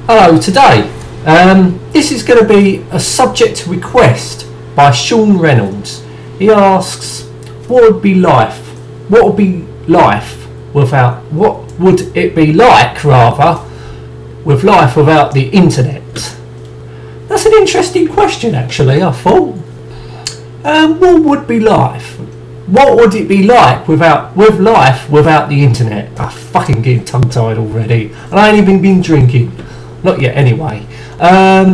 Hello, today this is going to be a subject request by Sean Reynolds. He asks, what would be life without, what would it be like rather, with life without the internet? That's an interesting question actually, I thought. What would be life? What would it be like with life without the internet? I'm fucking getting tongue tied already, and I ain't even been drinking. Not yet anyway. Yeah,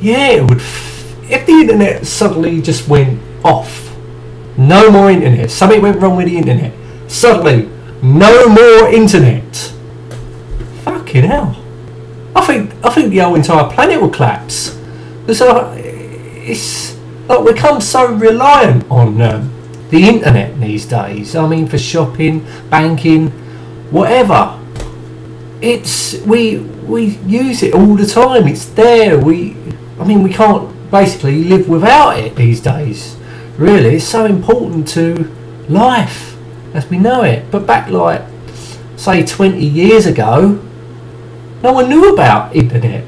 it would. If the internet suddenly just went off, no more internet. Something went wrong with the internet. Suddenly, no more internet. Fucking hell. I think the whole entire planet will collapse. It's like we become so reliant on the internet these days. I mean, for shopping, banking, whatever. We use it all the time. It's there. We can't basically live without it these days. Really, it's so important to life as we know it. But back, like, say 20 years ago, no one knew about internet.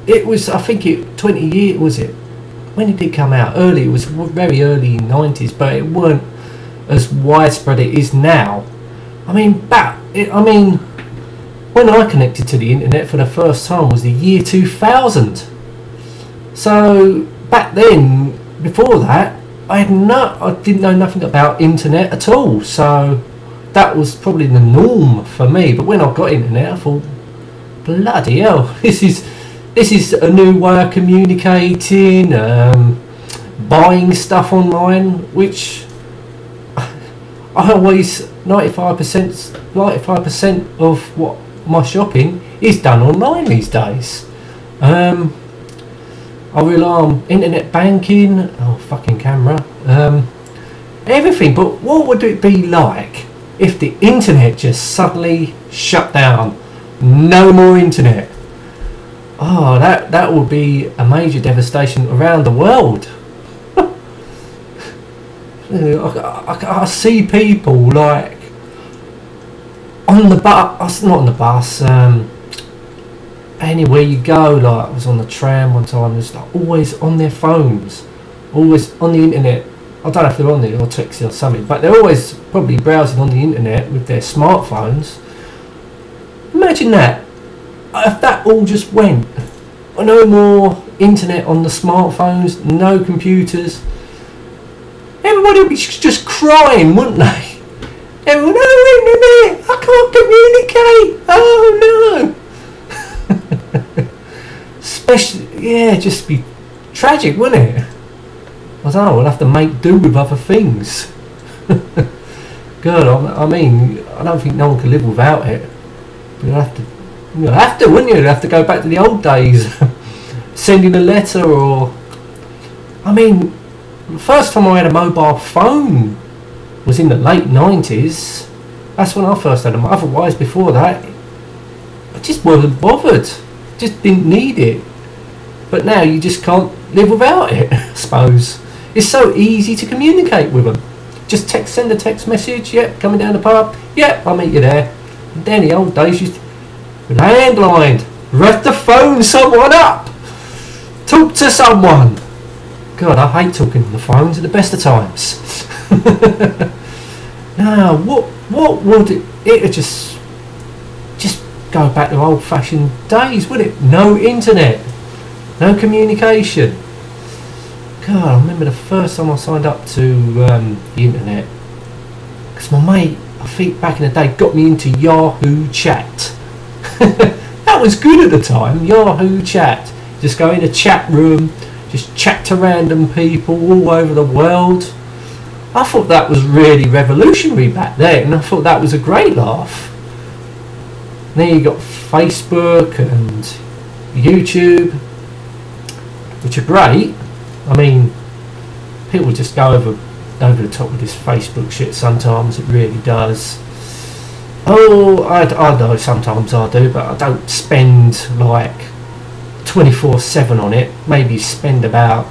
It was, I think, 20 years, was it? When did it come out? Early. It was very early 90s, but it weren't as widespread it is now. When I connected to the internet for the first time was the year 2000. So back then, before that, I didn't know nothing about internet at all. So that was probably the norm for me. But when I got internet, I thought, bloody hell, this is a new way of communicating, buying stuff online, which I always 95% of what my shopping is done online these days. I rely on internet banking, fucking camera, everything. But what would it be like if the internet just suddenly shut down? No more internet. Oh, that would be a major devastation around the world. I see people like on the bus, not on the bus, anywhere you go. Like, I was on the tram one time, it's like always on their phones, always on the internet. I don't know if they're on there or texting or something, but they're always probably browsing on the internet with their smartphones. Imagine that, if that all just went. No more internet on the smartphones, no computers. Everybody would be just crying, wouldn't they? Everyone, no internet, I can't communicate. Oh no. Especially, yeah, just be tragic, wouldn't it? I don't know, we'll have to make do with other things. God, I don't think no one can live without it. You'll have to, wouldn't you? You'll have to go back to the old days. Sending a letter, or... the first time I had a mobile phone was in the late 90s. That's when I first had them. Otherwise, before that, I just wasn't bothered. Just didn't need it. But now you just can't live without it, I suppose. It's so easy to communicate with them. Just send a text message. Yep, coming down the pub. Yep, I'll meet you there. And then the old days, landline. You have to phone someone up. Talk to someone. God, I hate talking on the phones at the best of times. Now, what would it just go back to old-fashioned days, would it? No internet, no communication. God, I remember the first time I signed up to the internet, because my mate, I think back in the day, got me into Yahoo Chat. That was good at the time, Yahoo Chat. Just go in a chat room, just chat to random people all over the world. I thought that was really revolutionary back then. I thought that was a great laugh. Then you got Facebook and YouTube, which are great. People just go over the top with this Facebook shit sometimes. It really does. Oh, I know sometimes I do, but I don't spend like 24/7 on it. Maybe spend about,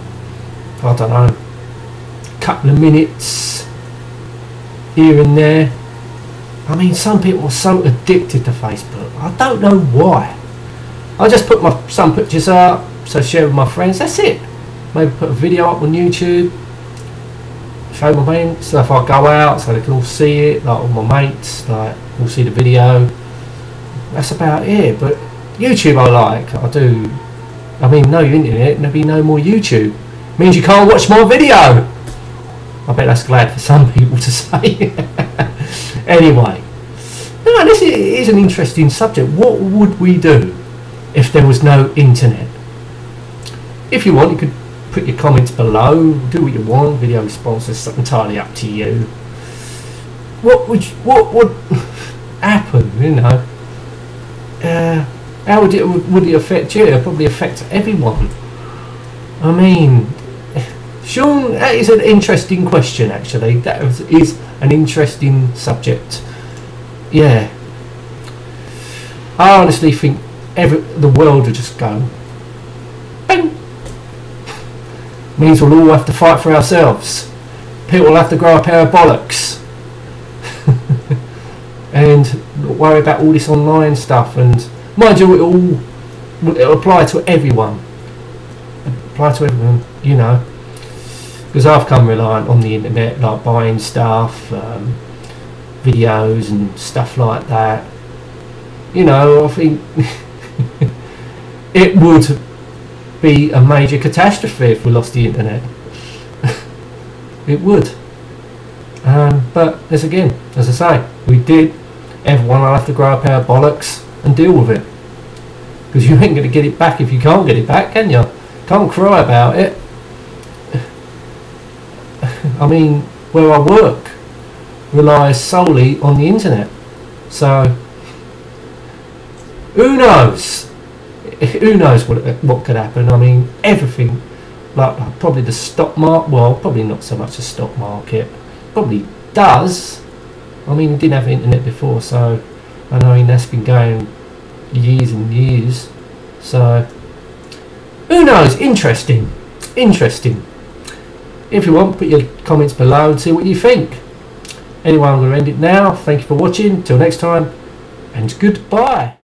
I don't know, a couple of minutes here and there. Some people are so addicted to Facebook. I don't know why. I just put some pictures up, so share with my friends. That's it. Maybe put a video up on YouTube, show my mates. So if I go out, so they can all see it, like all my mates, like all see the video. That's about it. But YouTube, I do. I mean, no internet, there'll be no more YouTube. Means you can't watch my video. I bet that's glad for some people to say. Anyway, no, this is an interesting subject. What would we do if there was no internet? If you want, you could put your comments below. Do what you want. Video responses, entirely up to you. What would happen? You know, how would it affect you? It'd probably affect everyone. I mean, Sean, that is an interesting question. Actually, that is an interesting subject. Yeah, I honestly think the world would just go bang. Means we'll all have to fight for ourselves. People will have to grow a pair of bollocks and worry about all this online stuff. And mind you, it'll apply to everyone. Apply to everyone, you know. Because I've come reliant on the internet, like buying stuff, videos and stuff like that. You know, I think it would be a major catastrophe if we lost the internet. It would. But as I say, we did. Everyone will have to grow a pair of bollocks and deal with it. Because you ain't going to get it back if you can't get it back, can you? Can't cry about it. I mean, where I work relies solely on the internet. So, who knows? Who knows what could happen? I mean, everything, like probably the stock market. Well, probably not so much the stock market. Probably does. I mean, it didn't have internet before, so I know that's been going years and years. So, who knows? Interesting. If you want, put your comments below and see what you think. Anyway, I'm going to end it now. Thank you for watching. Till next time, and goodbye.